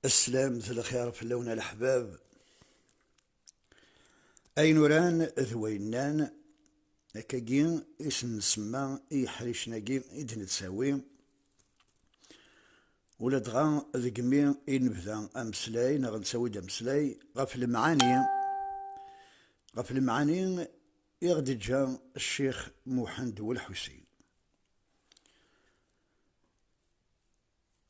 السلام مثل الخيار في اللون الأحباب. أي نوران ذوينان كاكين اسم نسمى يحريشناكي إدن تساوي ولا دغا ذقمي نبدا أمسلاي نغنساوي دا مسلاي غف المعاني يغدي جا الشيخ محمد والحسين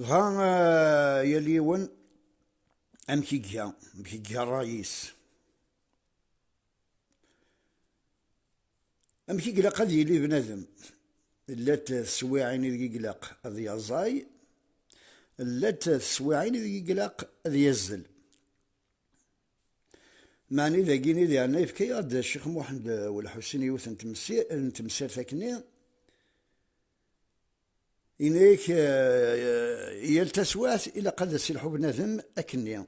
غا يليون مكيكيا الرئيس أمكيكلا قد يلي بنادم لات السواعين ذي يقلق ذي يزاي لات السواعين ذي يقلق ذي يزل معني ذا كيني ذي عنا يفكي غاد الشيخ محمد والحسين يوث نتمسير ثاكني إنيك يلتسوات إلى قد السلحو بنادم أكني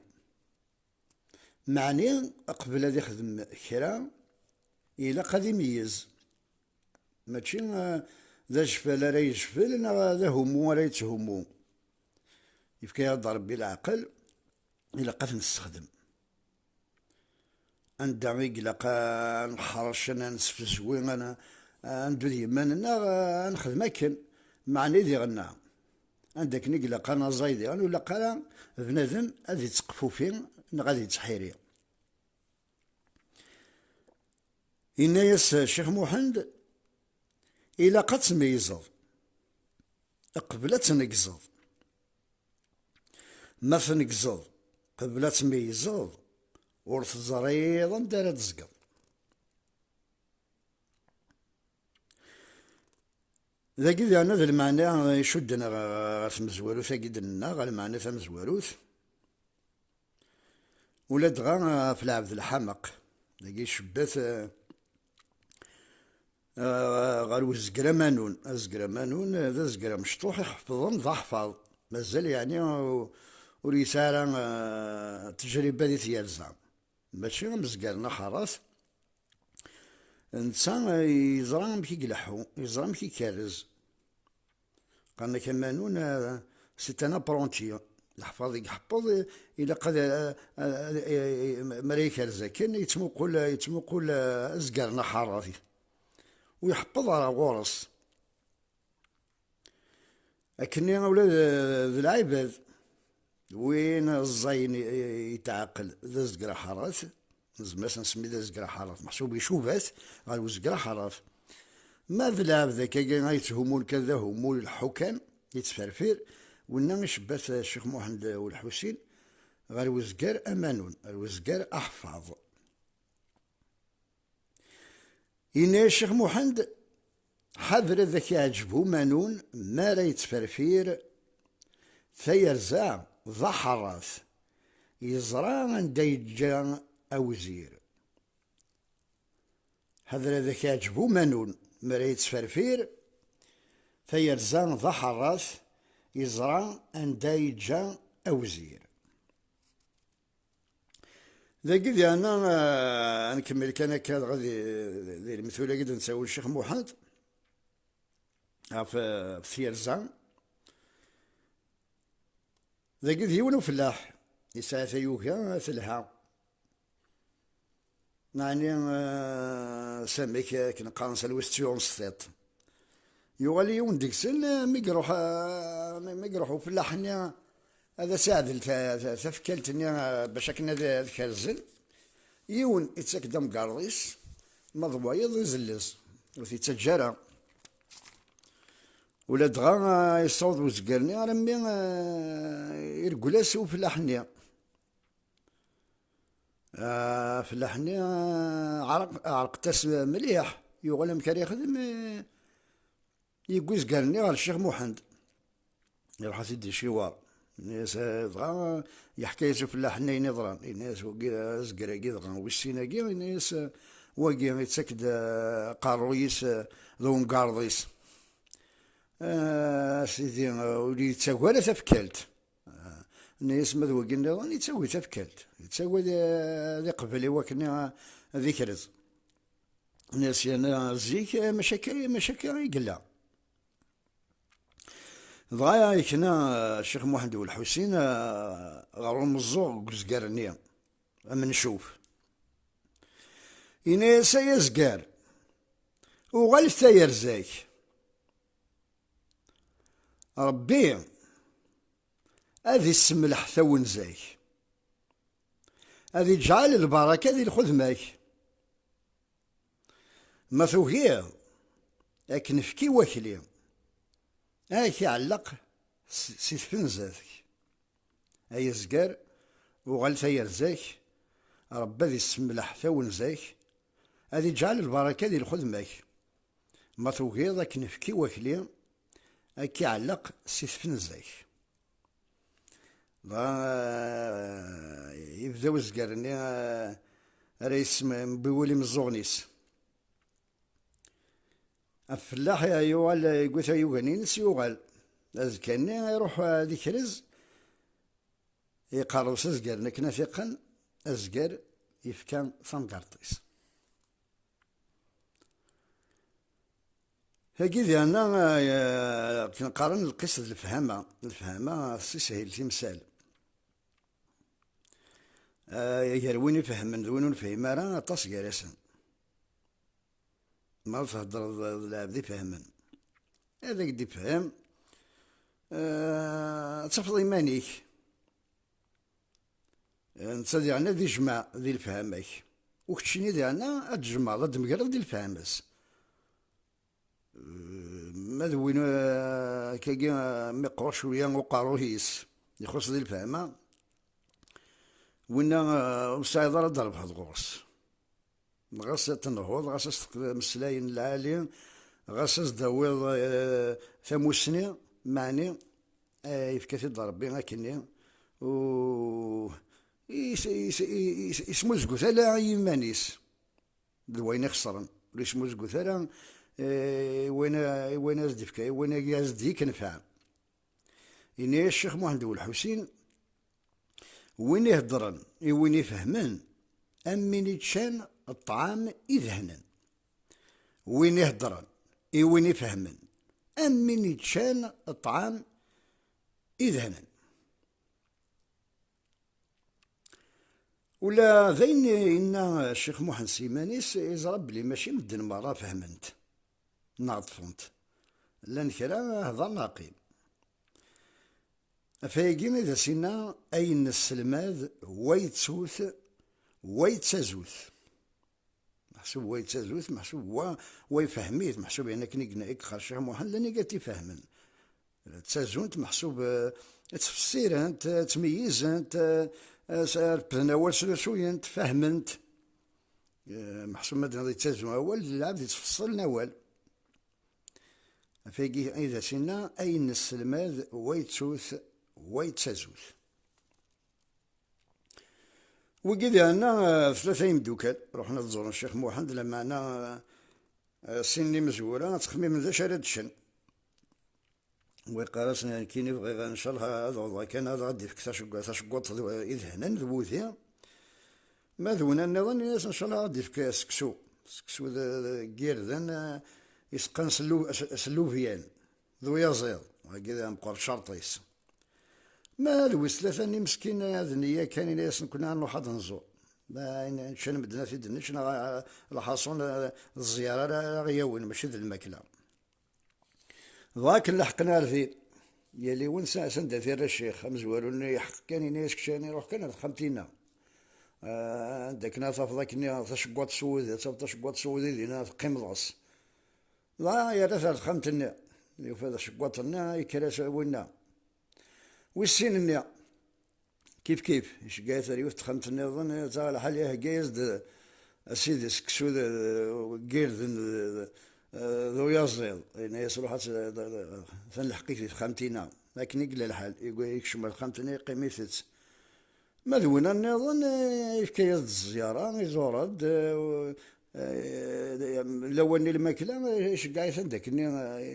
معني قبل هذا يخدم كرا إلى قد يميز ماشي ذا جفال راه يجفل ذا همو ولا يتهمو يفكي غاد ربي العقل إلى قد نستخدم عندها يقلقا نحرش انا نسفزوي انا ندو ديما نخدم هكا معني ذي غنا عندك نقلق انا زايدي انا ولا قال بنادم غادي يتسقفو فين غادي يتحيري ياس الشيخ محمد إلا قد تميزض قبل تنقزض ما تنقزض قبل تميزض ور تزريض انت راه تزقض ذاك إذا أنا ذا المعنى يشدنا غاس مزواروث أكيدنا غا المعنى ثا مزواروث ولا دغا في العبد الحمق ذاك شبات غير وزقرا مانون ازقرا مانون ذا زقرا مشطوح يحفظهم ذا حفاظ مازال يعني وريسارة تجربة دي تيالزا ماشي مزقرنا حراس نتا يزرا مكي يقلحو يزرا مكي يكرز قالنا كمانون سيت ان ابرونتي الحفاظ يحفظ الى قد مرا يكرز كان يتموقل ازقرنا حراسي ويحفظ على غورس لكني اولاد ذي العباد وين الزين يتعقل ذا زقرا حراث مثلا نسمي ذا زقرا حراث محسوب يشوفات غير زقرا حراث ما ذا العبد ذاك يتهمون كذا همول الحكام يتفرفر ونا شبات الشيخ محمد والحسين غير وزقار امانون وزقار احفاظ إن الشيخ محمد حذر ذاك يعجبه مانون ما لا يتفرفير فيرزع ذا حراث يزرع عند يجا أوزير حذر ذاك يعجبه مانون ما لا يتفرفير فيرزع ذا حراث يزرع عند يجا أوزير ذاك إذا أنا نكمل كان هكا غادي ذي المثولة قد نساوي الشيخ محمد في ثيرزان ذاك ديون فلاح يسعى ثيوكا ثلها يعني ساميك كنقانس الوستيون ستيط يوالي يون ديكسل ميقروحو فلاحني هذا ساعد تفكلتني باش كنا ذاك الزل يون يتسكدم قاريس مضوايض يزلز وفي تجارة ولا دغا يصوت وزقرني رمي يرقلاس وفلاحني فلاحني عرق تاس مليح يغلى مكان يخدم يقوز قالني غير الشيخ محمد يروح سيدي شوار الناس دغا يحكي يشوف فلاحني نظران الناس زقرا دغا وشينا الناس واقي يتسكد قارويس ذو مقارضيس سيدي ولي يتساوى لا تفكلت الناس ما ذوق النظام يتساوي تفكلت يتساوى ذي قبل وكنا ذكرز الناس انا زيك مشاكل يقلا دغيا يكنا الشيخ محمد والحسين غير المزوغ زكارني أما نشوف إنا سيزكار وغالف تاير زاك ربي هذه السملح ثون زاك هذه جعل البركة ذي الخدمك ما توهيه لكن فكي وكلي هاك يعلق سيثفن ذاتك هاي زكار وغالف تاير زاك ربي ذي السملح ثون زاك هذه جعل البركة ذي الخدمك ما توهيه لكن فكي وكلي هاك يعلق سيثفن زاك يبداو زكارني رئيس بيولي مزوغنيس الفلاح يوغال يقول يوغانينس يوغال أزكاني يروح هذيك رز يقارو سزكار كنا ثقا أزكار يفكان صنقرطيس هاكي ديالنا كنقارن القصة الفهامة سي سهل تمثال غير وين يفهمن وين نفهم راه طاس كارسن ما تهضر العبد يفهمن هذاك دي فهم تفض إيمانيك انت ديالنا ذي جمع ذي الفهامك وكتشيني ديالنا تجمع ضد مقرب ذي الفهامس ما وين كاكي مقرو شويه وقاروهيس يخص ذي الفهمه وإنا مساعد راه ضرب هاد الغرس غاس تنهض غاس مسلاين العالي غاس داويض ثموسني معني يفكا في ضربي هاكني و يسمو زكوثالا يمانيس دوين خسرن يسمو زكوثالا وين ازدفكا وين ازدي كنفع إني الشيخ محمد والحسين وين يهضرن وين يفهمن أمين يتشان الطعام يذهنن وين يهضرن وين يفهمن أمين يتشان الطعام يذهنن ولا ذين إن الشيخ محمد سيمانيس يزرب بلي ماشي مدن مرة فهمنت نعطفنت لان كرا هضر ناقي فايقين إذا سينا أين السلماد ويتسوث ويتسازوث محسوب ويتسازوث محسوب ويفهميت محسوب أنا كني قنا إك خرشة محل لاني قاتي فهمن تسازونت محسوب تفسير أنت تمييز أنت بناول سلسوي أنت فهمنت محسوب مدنا يتسازون أول العبد يتفصل نوال فايقي إذا سينا أين السلماد ويتسوث ويتسازوث وقيد عنا ثلاثة يمدوكال رحنا نزور الشيخ محمد لما أنا سني مزورة تخميم ذا شارد الشن ويقارسنا كيني بغي إن شاء الله هذا كان هذا غادي في تشقوط إذ هنا ذبوثيا ما ذونا النظام إن شاء الله غادي في سكسو ذا كيردان يسقن سلوفيان ذو يزيض هكذا مقر شرطيس ما دويس ثلاثة مسكين هذا النية كان ناس كنا نروح هذا نزور ما نشان مدنا في دنيش الحاصون الزيارة غياون ماشي ذا الماكلة ذاك اللي حقنا في يلي وين سند في الشيخ مزوارون يحق كان ناس كشان يروح كان خمتينا عندك ناس افضل تشقوط سود تشقوط سودي لينا قيم ضاس لا يا رثال خمتنا يفاد شقوطنا يكراس وينا والسين النيا كيف ايش قايت ريوت تخمت النظام تاع حاليا جايز اسيدي سكسو غير ذو يزيل يعني يصلح ثان الحقيقة خمتينا لكن يقل الحال يقول يكشم خمتنا قيميثت مذونا النظام يفكي الزيارة يزورد لو اني الماكله ايش قايث عندك اني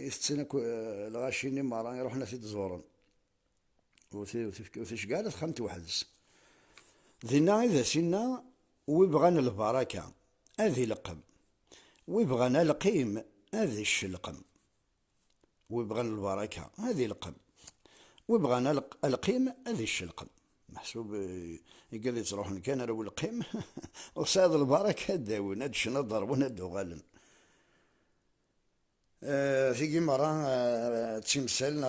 يستنك الغاشيني مرة يروحنا في تزورن وثيش قالت خمت وحدس ذينا إذا سنا ويبغانا البركة هذه لقم ويبغانا القيم هذه الشلقم ويبغانا البركة هذه لقم وبغانا القيم هذه الشلقم محسوب. قال تروح كان راه القيم وصاد البركة داون هاد الشنا ضربون هاد غالم. في مرة تمثال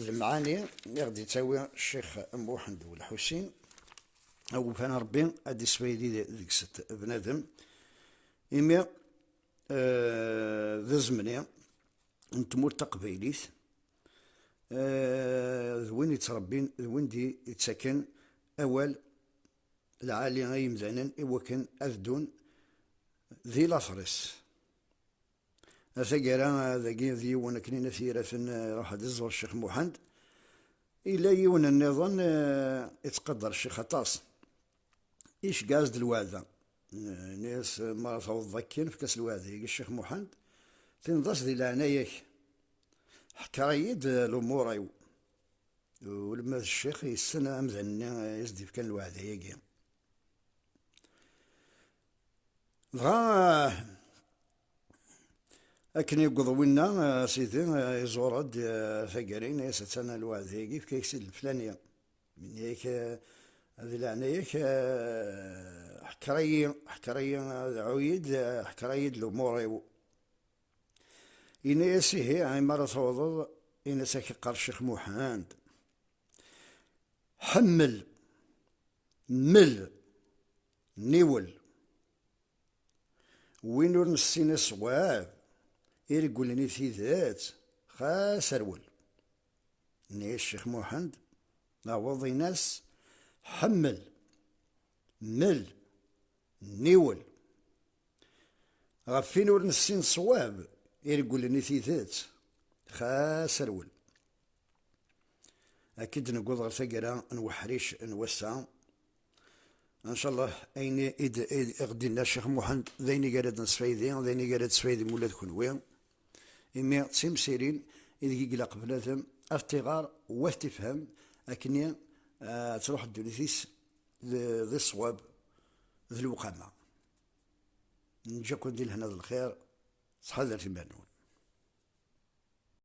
المعاني اللي غادي تساوي الشيخ محمد والحسين أو كان ربي هادي سويدي ديك ست بنادم إمي ذا زمني نتمور تقبيليت وين يتربين وين دي يتسكن أول العالي غايم ذانن إوا كان أذدون ذي لافريس أثقرا ذاكي ذي وانا كنينا ثيرة راح الزور الشيخ محمد إلا يون النظام يتقدر الشيخ عطاس إيش قازد الوعدة ناس ما توض ذكين في كاس الوعدة الشيخ محمد تنضاس ذي العناية حكايد الأمور أيو ولما الشيخ يستنى أمزن يزدي في كان الوعدة يجي دغا أكن يقضونا سيدي يزورد ثقرين يستنى الوعدة يجي في كيكسيد الفلانية من هيك هذه العناية حكري عويد حكري الأمور أيو إنا يسيه هاي مرة توضض إنا ساكي قال الشيخ محمد حمل مل نيول وين ور نسينا الصواب يقول لي في ذات خاس رول ني الشيخ محمد نعوضي ناس حمل مل نيول غفين ور نسين الصواب يقول لي في ذات خاس رول أكيد نقول غير ثقرا نوحريش نوسع ان شاء الله اين غدي لنا الشيخ محمد ذيني قالت نسفايدي ذيني قالت سفايدي مولاد كنوي إمي تمسيرين إذا قيلا قبلاتهم افتغار واستفهام أكني تروح الدنيثيس ذي الصواب ذي الوقامة نجاكم دي لهنا الخير صحة ذات المعنون.